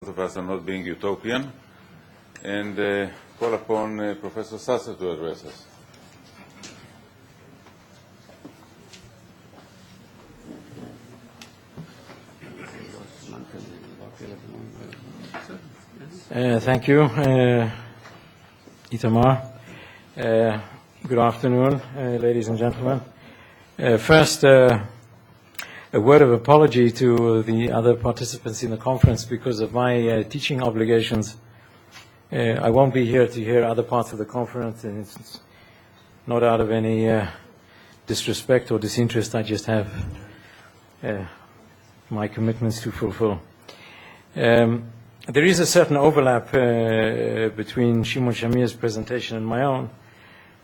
of us are not being utopian, and call upon Professor Sosser to address us. Thank you, Itamar. Good afternoon, ladies and gentlemen. First, a word of apology to the other participants in the conference because of my teaching obligations. I won't be here to hear other parts of the conference, and it's not out of any disrespect or disinterest. I just have my commitments to fulfill. There is a certain overlap between Shimon Shamir's presentation and my own,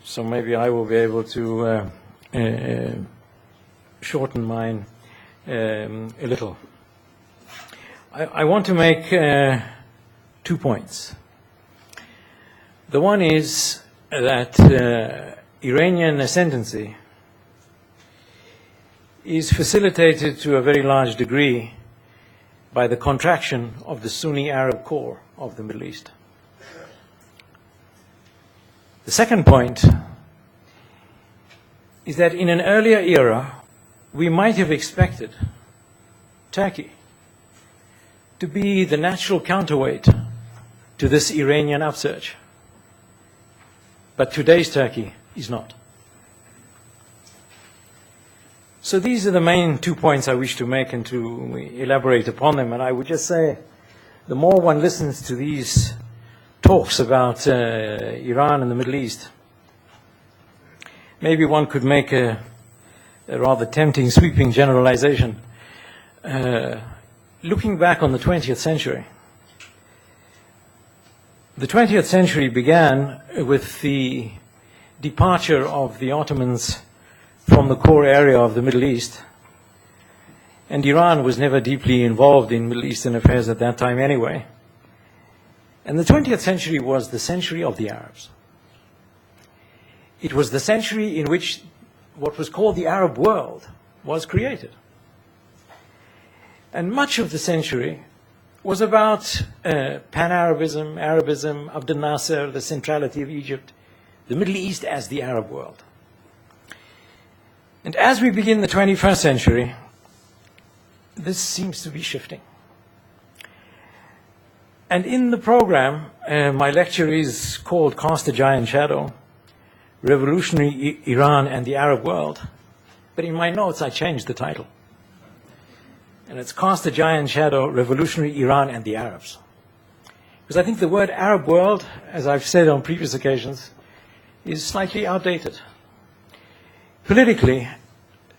so maybe I will be able to shorten mine a little. I want to make 2 points. The one is that Iranian ascendancy is facilitated to a very large degree by the contraction of the Sunni Arab core of the Middle East. The second point is that in an earlier era, we might have expected Turkey to be the natural counterweight to this Iranian upsurge. But today's Turkey is not. So these are the main 2 points I wish to make and to elaborate upon them. And I would just say, the more one listens to these talks about Iran and the Middle East, maybe one could make a rather tempting, sweeping generalization. Looking back on the 20th century, the 20th century began with the departure of the Ottomans from the core area of the Middle East, and Iran was never deeply involved in Middle Eastern affairs at that time anyway. And the 20th century was the century of the Arabs. It was the century in which what was called the Arab world was created. And much of the century was about Pan-Arabism, Arabism, Abdel Nasser, the centrality of Egypt, the Middle East as the Arab world. And as we begin the 21st century, this seems to be shifting. And in the program, my lecture is called Cast a Giant Shadow, Revolutionary Iran and the Arab World. But in my notes, I changed the title. And it's Cast a Giant Shadow, Revolutionary Iran and the Arabs. Because I think the word Arab world, as I've said on previous occasions, is slightly outdated. Politically,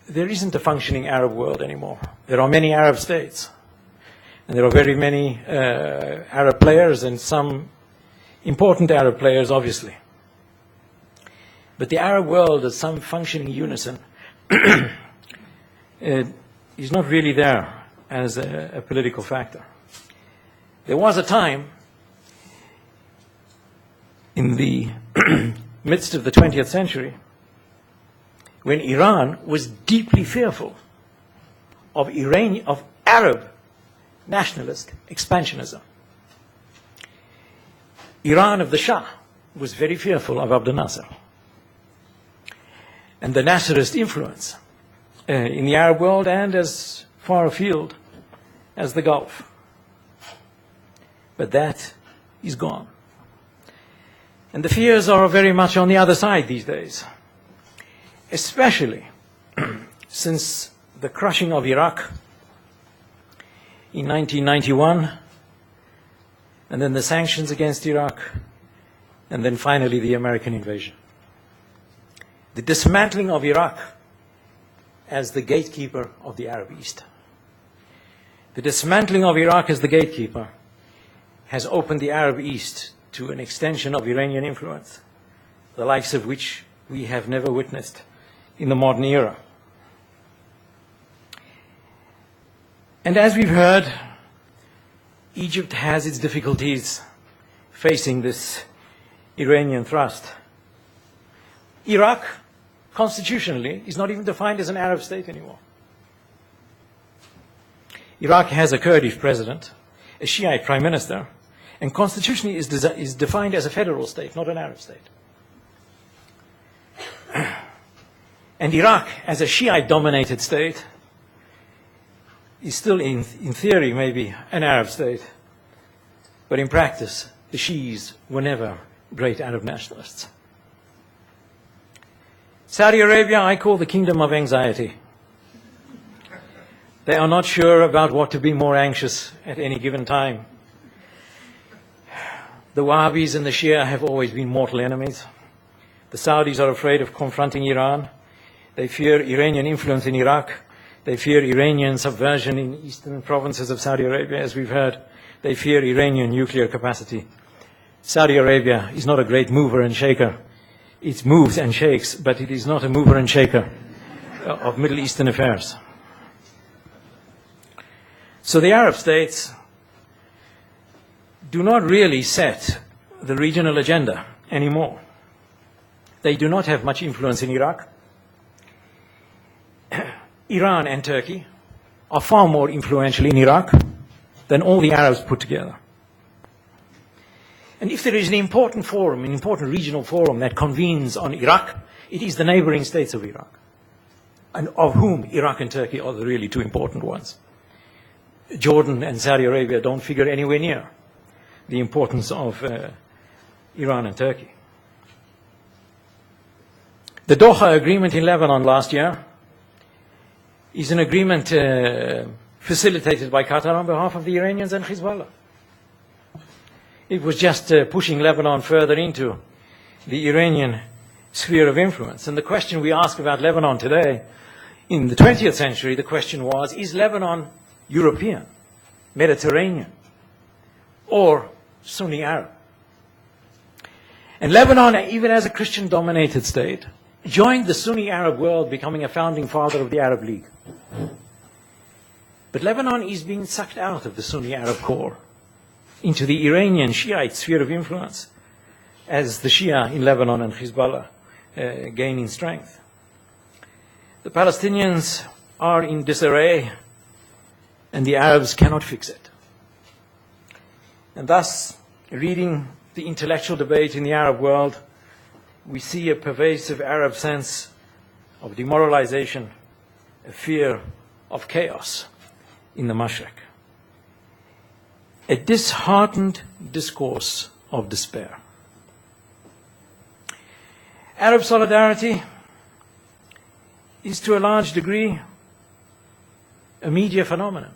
there isn't a functioning Arab world anymore. There are many Arab states. And there are very many Arab players and some important Arab players, obviously. But the Arab world as some functioning unison is not really there as a political factor. There was a time in the midst of the 20th century when Iran was deeply fearful of Arab nationalist expansionism. Iran of the Shah was very fearful of Abdel Nasser. And the Nasserist influence in the Arab world and as far afield as the Gulf. But that is gone. And the fears are very much on the other side these days, especially since the crushing of Iraq in 1991, and then the sanctions against Iraq, and then finally the American invasion. The dismantling of Iraq as the gatekeeper of the Arab East. The dismantling of Iraq as the gatekeeper has opened the Arab East to an extension of Iranian influence, the likes of which we have never witnessed in the modern era. And as we've heard, Egypt has its difficulties facing this Iranian thrust. Iraq, constitutionally, is not even defined as an Arab state anymore. Iraq has a Kurdish president, a Shiite prime minister, and constitutionally is defined as a federal state, not an Arab state. And Iraq, as a Shiite-dominated state, is still in theory maybe an Arab state, but in practice, the Shiis were never great Arab nationalists. Saudi Arabia, I call the kingdom of anxiety. They are not sure about what to be more anxious at any given time. The Wahhabis and the Shia have always been mortal enemies. The Saudis are afraid of confronting Iran. They fear Iranian influence in Iraq. They fear Iranian subversion in eastern provinces of Saudi Arabia, as we've heard. They fear Iranian nuclear capacity. Saudi Arabia is not a great mover and shaker. It moves and shakes, but it is not a mover and shaker of Middle Eastern affairs. So the Arab states do not really set the regional agenda anymore. They do not have much influence in Iraq. Iran and Turkey are far more influential in Iraq than all the Arabs put together. And if there is an important forum, an important regional forum that convenes on Iraq, it is the neighboring states of Iraq, and of whom Iraq and Turkey are the really two important ones. Jordan and Saudi Arabia don't figure anywhere near the importance of Iran and Turkey. The Doha Agreement in Lebanon last year is an agreement facilitated by Qatar on behalf of the Iranians and Hezbollah. It was just pushing Lebanon further into the Iranian sphere of influence. And the question we ask about Lebanon today, in the 20th century, the question was, is Lebanon European, Mediterranean, or Sunni Arab? And Lebanon, even as a Christian-dominated state, joined the Sunni Arab world, becoming a founding father of the Arab League. But Lebanon is being sucked out of the Sunni Arab core into the Iranian Shiite sphere of influence as the Shia in Lebanon and Hezbollah gain in strength. The Palestinians are in disarray, and the Arabs cannot fix it. And thus, reading the intellectual debate in the Arab world, we see a pervasive Arab sense of demoralization, a fear of chaos in the Mashriq. A disheartened discourse of despair. Arab solidarity is to a large degree a media phenomenon,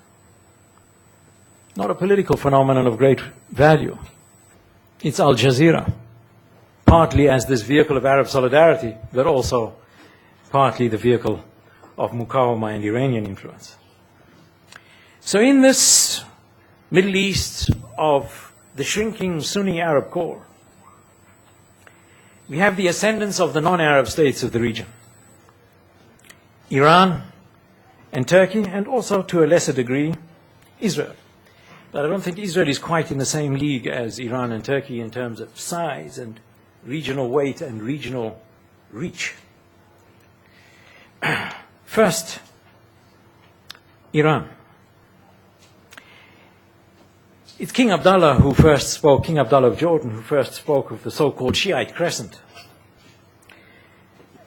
not a political phenomenon of great value. It's Al Jazeera, partly as this vehicle of Arab solidarity, but also partly the vehicle of Muqawama and Iranian influence. So in this Middle East of the shrinking Sunni Arab core, we have the ascendance of the non-Arab states of the region, Iran and Turkey, and also to a lesser degree, Israel. But I don't think Israel is quite in the same league as Iran and Turkey in terms of size and regional weight and regional reach. First, Iran. It's King Abdullah who first spoke, King Abdullah of Jordan, who first spoke of the so-called Shiite crescent.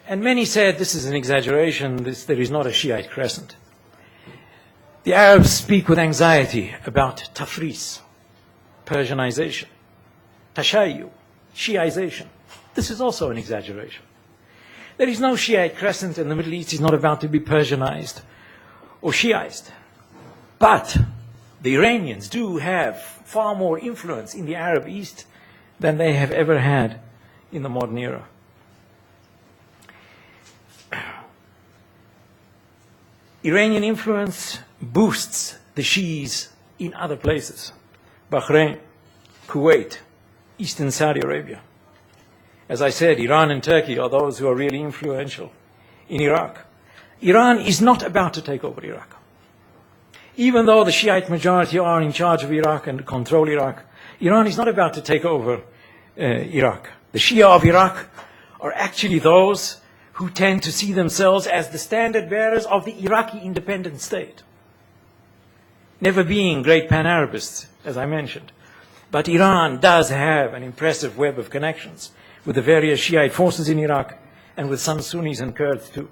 And many said this is an exaggeration, there is not a Shiite crescent. The Arabs speak with anxiety about tafris, Persianization, tashayyu, Shiization. This is also an exaggeration. There is no Shiite crescent, and the Middle East is not about to be Persianized or Shiized. But the Iranians do have far more influence in the Arab East than they have ever had in the modern era. Iranian influence boosts the Shiis in other places. Bahrain, Kuwait, Eastern Saudi Arabia. As I said, Iran and Turkey are those who are really influential in Iraq. Iran is not about to take over Iraq. Even though the Shiite majority are in charge of Iraq and control Iraq, Iran is not about to take over Iraq. The Shia of Iraq are actually those who tend to see themselves as the standard bearers of the Iraqi independent state. never being great pan-Arabists, as I mentioned. But Iran does have an impressive web of connections with the various Shiite forces in Iraq and with some Sunnis and Kurds too.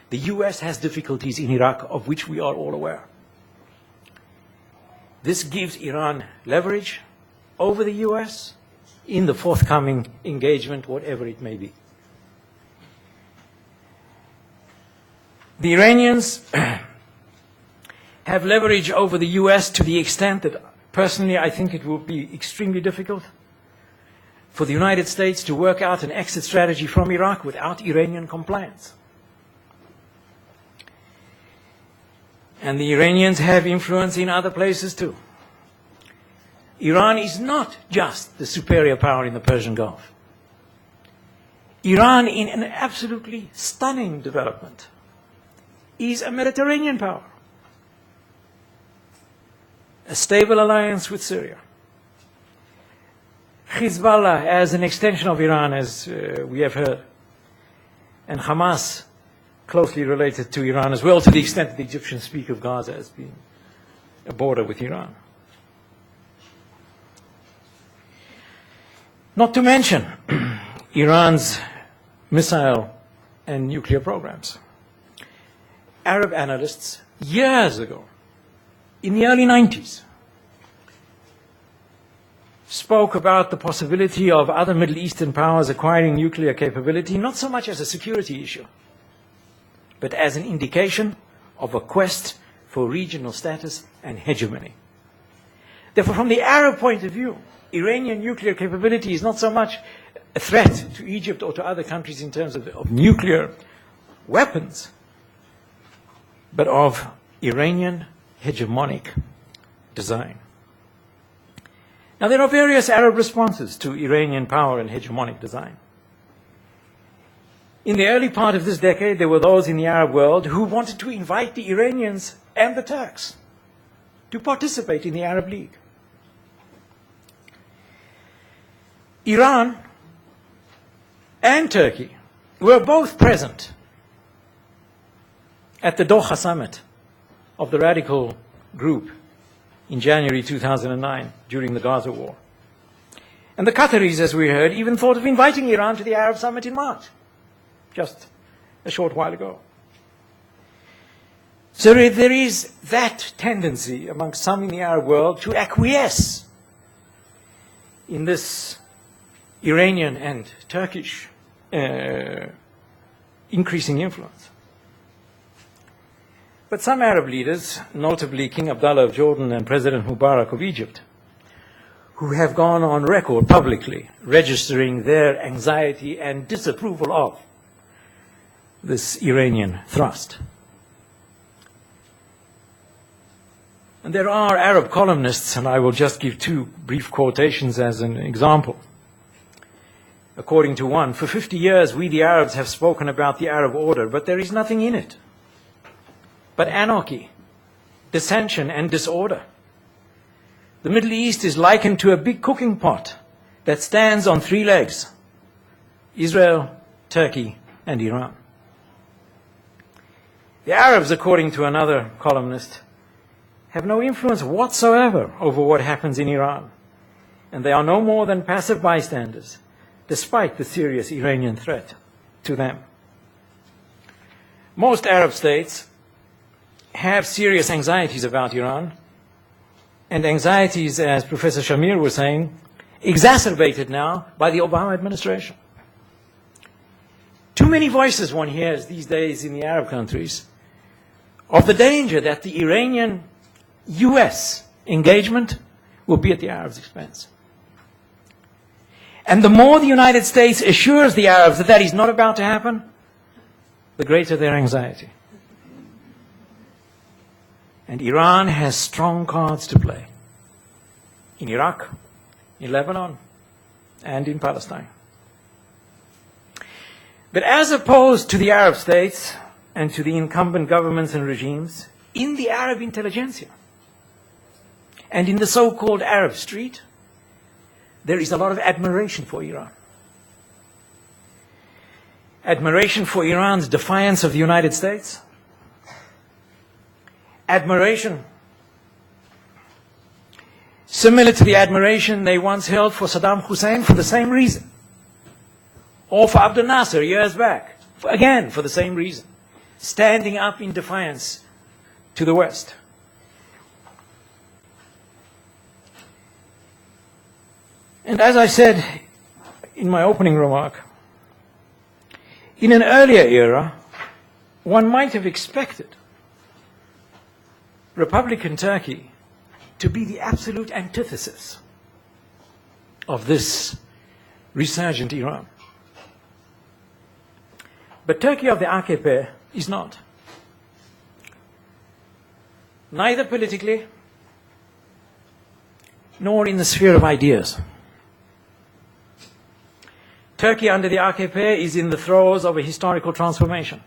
The US has difficulties in Iraq of which we are all aware. This gives Iran leverage over the US in the forthcoming engagement, whatever it may be. The Iranians have leverage over the US to the extent that, personally, I think it will be extremely difficult for the United States to work out an exit strategy from Iraq without Iranian compliance. And the Iranians have influence in other places too. Iran is not just the superior power in the Persian Gulf. Iran, in an absolutely stunning development, is a Mediterranean power. A stable alliance with Syria. Hezbollah as an extension of Iran, as we have heard, and Hamas closely related to Iran as well, to the extent that the Egyptians speak of Gaza as being a border with Iran. Not to mention Iran's missile and nuclear programs. Arab analysts, years ago, in the early 90s, spoke about the possibility of other Middle Eastern powers acquiring nuclear capability, not so much as a security issue, but as an indication of a quest for regional status and hegemony. Therefore, from the Arab point of view, Iranian nuclear capability is not so much a threat to Egypt or to other countries in terms of nuclear weapons, but of Iranian hegemonic design. Now, there are various Arab responses to Iranian power and hegemonic design. In the early part of this decade, there were those in the Arab world who wanted to invite the Iranians and the Turks to participate in the Arab League. Iran and Turkey were both present at the Doha summit of the radical group in January 2009 during the Gaza war. And the Qataris, as we heard, even thought of inviting Iran to the Arab summit in March, just a short while ago. So there is that tendency among some in the Arab world to acquiesce in this Iranian and Turkish increasing influence. But some Arab leaders, notably King Abdullah of Jordan and President Mubarak of Egypt, who have gone on record publicly registering their anxiety and disapproval of this Iranian thrust. And there are Arab columnists, and I will just give two brief quotations as an example. According to one, for 50 years we the Arabs have spoken about the Arab order, but there is nothing in it but anarchy, dissension, and disorder. The Middle East is likened to a big cooking pot that stands on three legs: Israel, Turkey, and Iran. The Arabs, according to another columnist, have no influence whatsoever over what happens in Iran, and they are no more than passive bystanders, despite the serious Iranian threat to them. Most Arab states have serious anxieties about Iran, and anxieties, as Professor Shamir was saying, exacerbated now by the Obama administration. Too many voices one hears these days in the Arab countries of the danger that the Iranian-US engagement will be at the Arabs' expense. And the more the United States assures the Arabs that that is not about to happen, the greater their anxiety. And Iran has strong cards to play in Iraq, in Lebanon, and in Palestine. But as opposed to the Arab states and to the incumbent governments and regimes, in the Arab intelligentsia and in the so-called Arab street, there is a lot of admiration for Iran. Admiration for Iran's defiance of the United States. Admiration similar to the admiration they once held for Saddam Hussein for the same reason, or for Abdel Nasser years back, again for the same reason, standing up in defiance to the West. And as I said in my opening remark, in an earlier era, one might have expected Republican Turkey to be the absolute antithesis of this resurgent Iran. But Turkey of the AKP is not. Neither politically, nor in the sphere of ideas. Turkey under the AKP is in the throes of a historical transformation.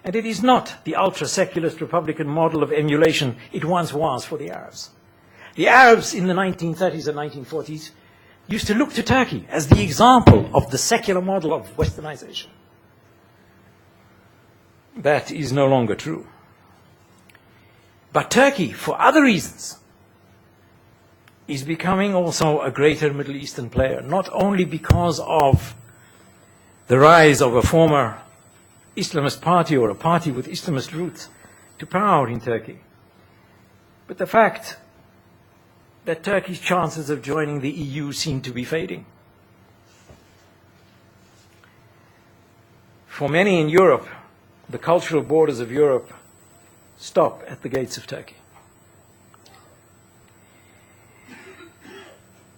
And it is not the ultra-secularist Republican model of emulation it once was for the Arabs. The Arabs in the 1930s and 1940s used to look to Turkey as the example of the secular model of Westernization. That is no longer true. But Turkey, for other reasons, is becoming also a greater Middle Eastern player, not only because of the rise of a former Islamist party or a party with Islamist roots to power in Turkey, but the fact that Turkey's chances of joining the EU seem to be fading. For many in Europe, the cultural borders of Europe stop at the gates of Turkey.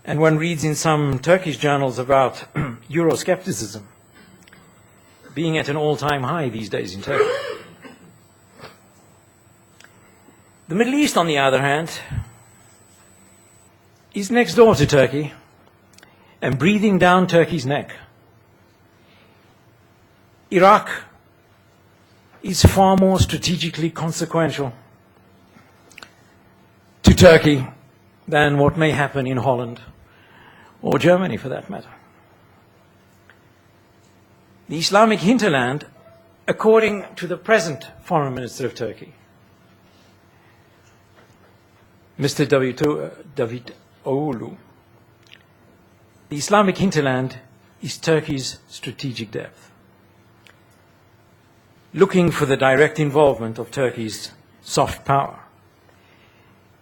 And one reads in some Turkish journals about Euroscepticism being at an all-time high these days in Turkey. The Middle East, on the other hand, is next door to Turkey and breathing down Turkey's neck. Iraq is far more strategically consequential to Turkey than what may happen in Holland or Germany, for that matter. The Islamic hinterland, according to the present Foreign Minister of Turkey, Mr. Davutoglu, the Islamic hinterland is Turkey's strategic depth, looking for the direct involvement of Turkey's soft power.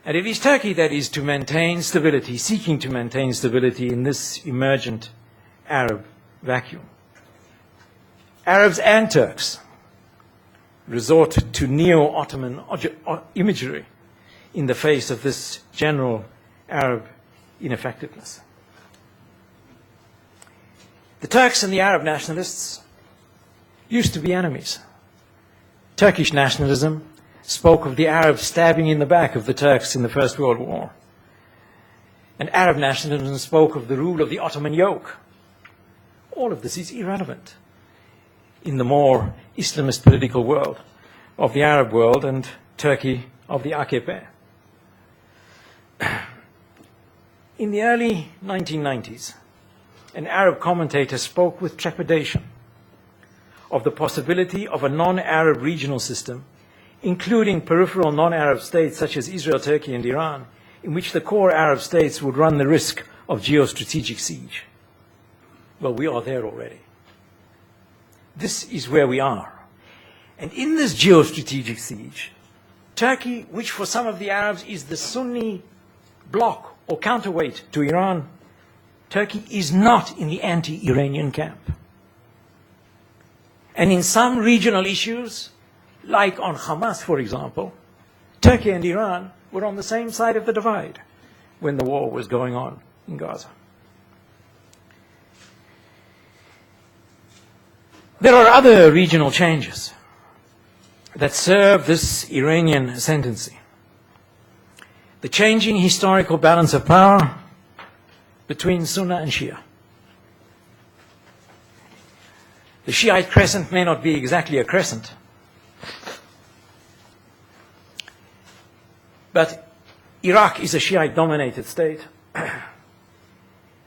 And it is Turkey that is to maintain stability, seeking to maintain stability in this emergent Arab vacuum. Arabs and Turks resort to neo-Ottoman imagery in the face of this general Arab ineffectiveness. The Turks and the Arab nationalists used to be enemies. Turkish nationalism spoke of the Arabs stabbing in the back of the Turks in the First World War. And Arab nationalism spoke of the rule of the Ottoman yoke. All of this is irrelevant in the more Islamist political world of the Arab world and Turkey of the AKP. In the early 1990s, an Arab commentator spoke with trepidation of the possibility of a non-Arab regional system, including peripheral non-Arab states such as Israel, Turkey, and Iran, in which the core Arab states would run the risk of geostrategic siege. Well, we are there already. This is where we are. And in this geostrategic siege, Turkey, which for some of the Arabs is the Sunni bloc or counterweight to Iran, Turkey is not in the anti-Iranian camp. And in some regional issues, like on Hamas, for example, Turkey and Iran were on the same side of the divide when the war was going on in Gaza. There are other regional changes that serve this Iranian ascendancy. The changing historical balance of power between Sunni and Shia. The Shiite crescent may not be exactly a crescent, but Iraq is a Shiite-dominated state.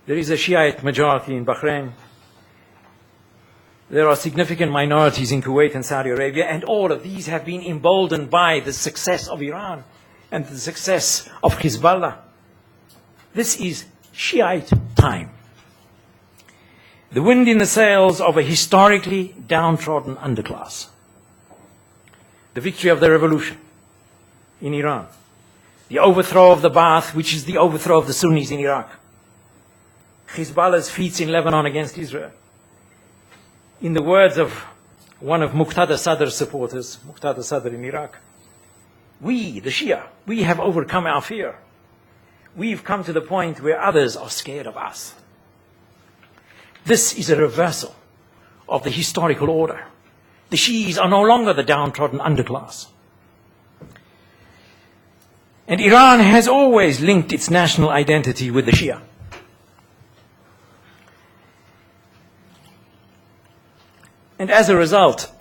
There is a Shiite majority in Bahrain. There are significant minorities in Kuwait and Saudi Arabia, and all of these have been emboldened by the success of Iran and the success of Hezbollah. This is Shiite time. The wind in the sails of a historically downtrodden underclass. The victory of the revolution in Iran. The overthrow of the Ba'ath, which is the overthrow of the Sunnis in Iraq. Hezbollah's feats in Lebanon against Israel. In the words of one of Muqtada Sadr's supporters, Muqtada Sadr in Iraq, we, the Shia, we have overcome our fear. We've come to the point where others are scared of us. This is a reversal of the historical order. The Shias are no longer the downtrodden underclass. And Iran has always linked its national identity with the Shia. And as a result,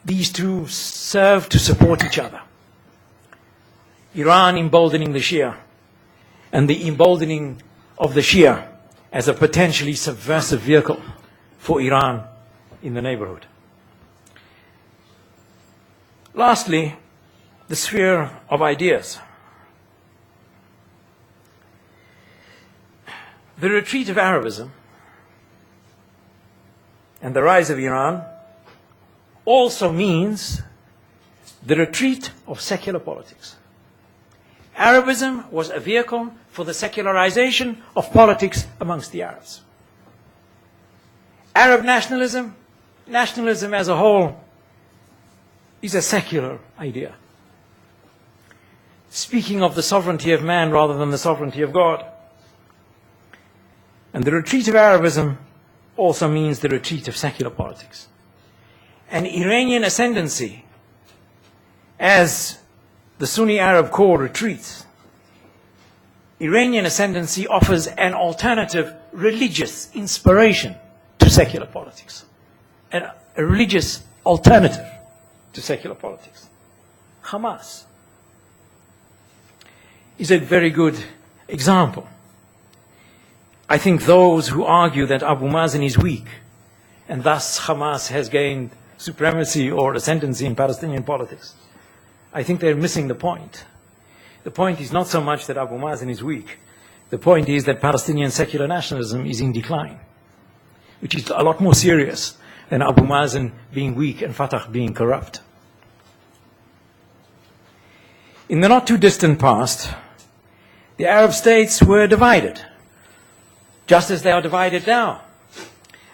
these two serve to support each other. Iran emboldening the Shia, and the emboldening of the Shia as a potentially subversive vehicle for Iran in the neighborhood. Lastly, the sphere of ideas. The retreat of Arabism and the rise of Iran also means the retreat of secular politics. Arabism was a vehicle for the secularization of politics amongst the Arabs. Arab nationalism, nationalism as a whole, is a secular idea, speaking of the sovereignty of man rather than the sovereignty of God. And the retreat of Arabism also means the retreat of secular politics. An Iranian ascendancy as the Sunni Arab core retreats. Iranian ascendancy offers an alternative religious inspiration to secular politics, and a religious alternative to secular politics. Hamas is a very good example. I think those who argue that Abu Mazen is weak and thus Hamas has gained supremacy or ascendancy in Palestinian politics, I think they're missing the point. The point is not so much that Abu Mazen is weak. The point is that Palestinian secular nationalism is in decline, which is a lot more serious than Abu Mazen being weak and Fatah being corrupt. In the not too distant past, the Arab states were divided, just as they are divided now.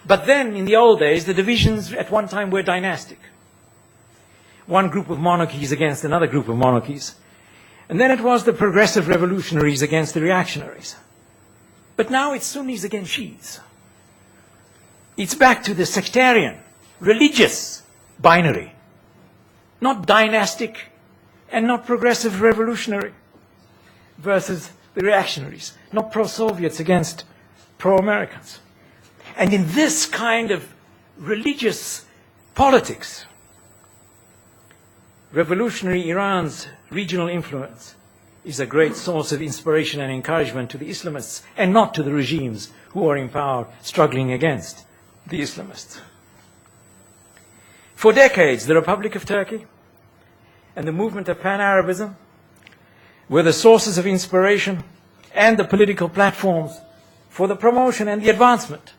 But then, in the old days, the divisions at one time were dynastic. One group of monarchies against another group of monarchies. And then it was the progressive revolutionaries against the reactionaries. But now it's Sunnis against Shiites. It's back to the sectarian, religious binary. Not dynastic and not progressive revolutionary versus the reactionaries. Not pro-Soviets against pro-Americans. And in this kind of religious politics, revolutionary Iran's regional influence is a great source of inspiration and encouragement to the Islamists and not to the regimes who are in power struggling against the Islamists. For decades, the Republic of Turkey and the movement of Pan-Arabism were the sources of inspiration and the political platforms for the promotion and the advancement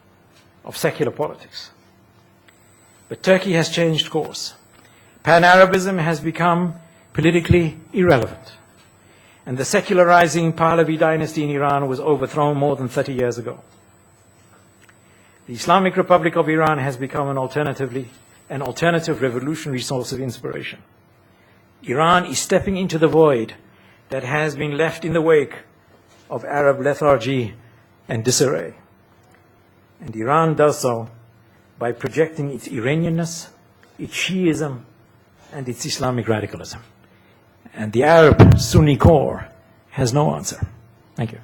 of secular politics. But Turkey has changed course. Pan-Arabism has become politically irrelevant. And the secularizing Pahlavi dynasty in Iran was overthrown more than 30 years ago. The Islamic Republic of Iran has become an alternative revolutionary source of inspiration. Iran is stepping into the void that has been left in the wake of Arab lethargy and disarray. And Iran does so by projecting its Iranianness, its Shiism, and its Islamic radicalism. And the Arab Sunni core has no answer. Thank you.